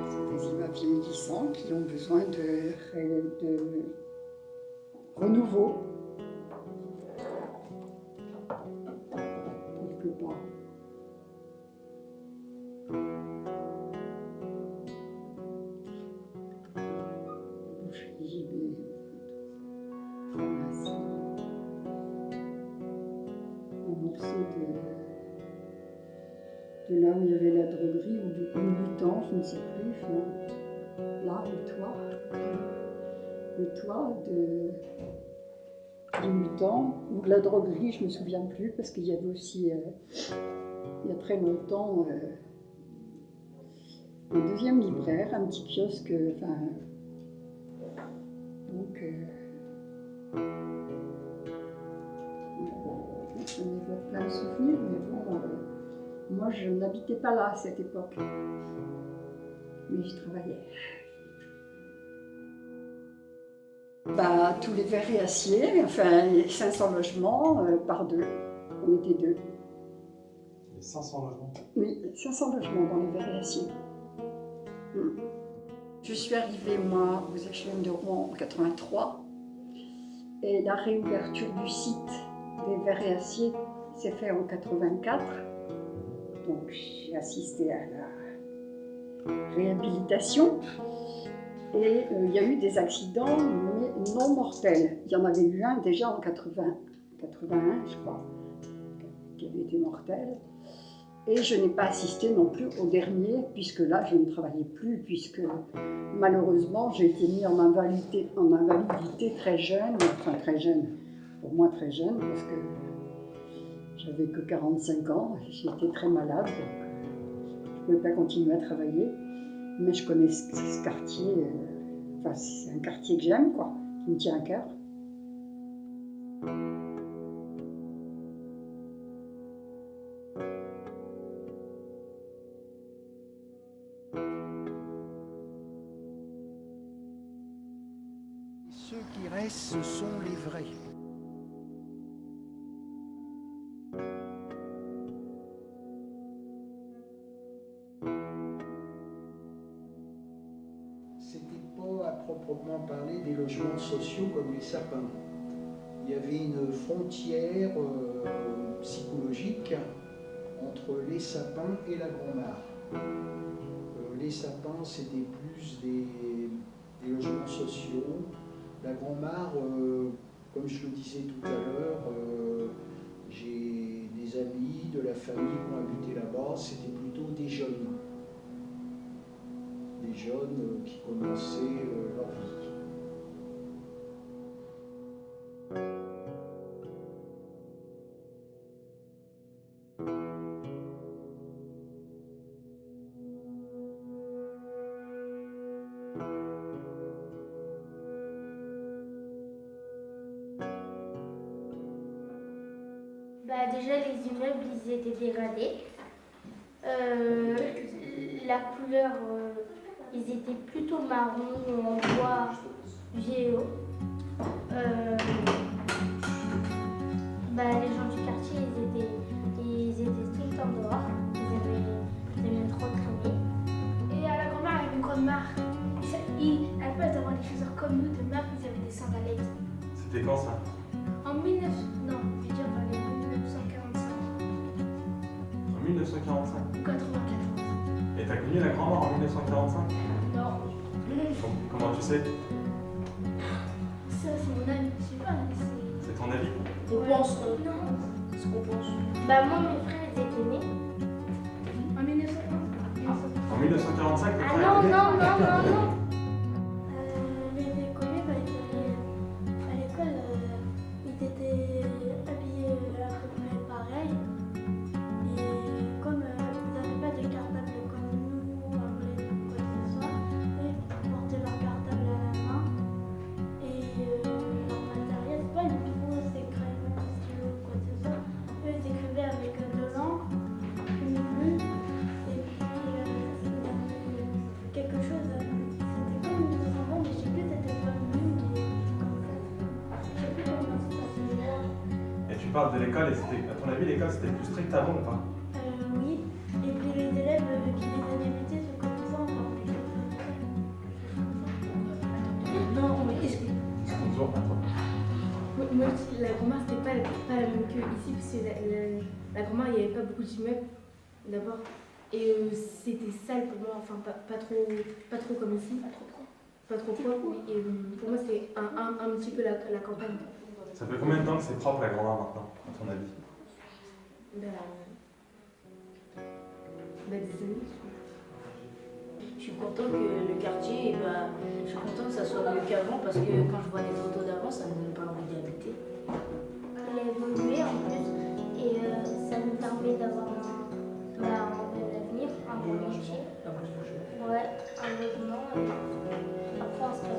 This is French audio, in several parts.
C'est des immeubles vieillissants qui ont besoin de renouveau, quelque part. Boucherie, pharmacie, un morceau de là où il y avait la droguerie ou du mutant, je ne sais plus. Enfin, là, le toit du mutant ou de la droguerie, je ne me souviens plus parce qu'il y avait aussi, il y a très longtemps, un deuxième libraire, un petit kiosque, enfin, donc, ça m'évoque plein de souvenirs, mais bon, moi je n'habitais pas là à cette époque, mais j'y travaillais. Bah, tous les verres et aciers, enfin 500 logements par deux, on était deux. Les 500 logements? Oui, 500 logements dans les verres et aciers. Je suis arrivée, moi, aux HLM de Rouen en 83, et la réouverture du site des verres et aciers s'est faite en 84. Donc j'ai assisté à la réhabilitation et il y a eu des accidents mais non mortels. Il y en avait eu un déjà en 81 je crois, qui avait été mortel. Et je n'ai pas assisté non plus au dernier, puisque là je ne travaillais plus, puisque malheureusement j'ai été mise en invalidité très jeune, enfin très jeune, pour moi très jeune, parce que j'avais que 45 ans, j'étais très malade, donc je ne pouvais pas continuer à travailler. Mais je connais ce quartier, enfin c'est un quartier que j'aime, quoi, qui me tient à cœur. Ceux qui restent, ce sont les vrais. C'était pas à proprement parler des logements sociaux comme les sapins. Il y avait une frontière psychologique entre les sapins et la Grand-Mare. Les sapins, c'était plus des logements sociaux. La Grand-Mare, comme je le disais tout à l'heure, j'ai des amis de la famille qui ont habité là-bas, c'était plutôt des jeunes. Des jeunes qui commençaient leur vie. Bah déjà les immeubles ils étaient dégradés. La couleur ils étaient plutôt marron ou en bois vieillot. Les gens du quartier ils étaient tout le temps dehors. Ils aimaient trop traîner. Et à la Grand-Mare, il y avait une grande mare. À la place d'avoir des chasseurs comme nous de mare, ils avaient des sandalettes. C'était quand ça? En 19... Non, je veux dire dans les 1945. En 1945? Ou 94. Et t'as connu la Grand-Mare en 1945? Non. Comment tu sais? Ça, c'est mon avis, je sais pas. C'est ton avis? On pense. Non. Ce qu'on pense. Moi mes frères ils étaient nés. En 1945. En 1945? 1945 que Ah tu es non, arrivé. non, non, non, non. Les écoliers, bah, ils allaient à l'école, ils étaient habillés à peu près pareil. Et comme ils n'avaient pas de cartable comme nous, anglais ou quoi que ce soit, eux, ils portaient leur cartable à la main. Et leur matériel, c'est pas une trousse, des crayons, des stylos ou quoi que ce soit. Eux, ils écrivaient avec de l'encre, une plume, et puis quelque chose. C'était comme une douce enfant, mais je sais plus, c'était pas une plume, mais comme ça. Je sais plus comment ça s'appelait. Et tu parles de l'école, et à ton avis, l'école c'était plus strict avant ou pas? Oui, et puis les élèves qui les invités sont comme ça, on parle des choses comme ça. Non, mais est-ce que. Bonjour, à toi. Moi, la grand-mère, c'était pas la même que ici, parce que la grand-mère, il n'y avait pas beaucoup d'immeubles, d'abord. Et c'était sale pour moi, enfin, pas trop comme ici. Pas trop propre, oui. Et pour moi, c'était un petit peu la campagne. Ça fait combien de temps que c'est propre la grand-mère maintenant, à ton avis? Des années. Je suis content que le quartier, je suis content que ça soit mieux qu'avant parce que quand je vois des photos d'avant, ça me donne pas envie d'y habiter. Il a évolué en plus, et ça nous permet d'avoir un bel avenir, un bon métier. Ouais, un logement, et après on se présente.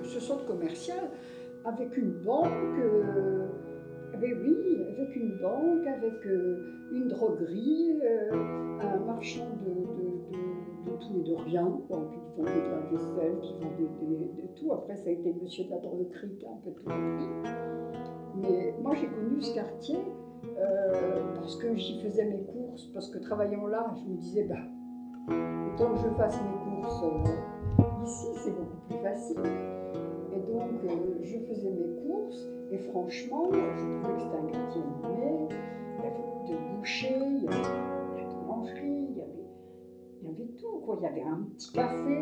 Ce centre commercial avec une banque, oui, avec une banque, avec une droguerie, un marchand de tout et de rien, quoi, qui vendait de la vaisselle, qui vendait de tout. Après, ça a été monsieur de la droguerie qui a un peu tout pris. Mais moi, j'ai connu ce quartier parce que j'y faisais mes courses, parce que travaillant là, je me disais, autant que je fasse mes courses ici, c'est beaucoup plus facile. Et donc, je faisais mes courses, et franchement, je trouvais que c'était un quartier animé. Il y avait de boucher, il y avait de boulangerie, il y avait tout, quoi. Il y avait un petit café.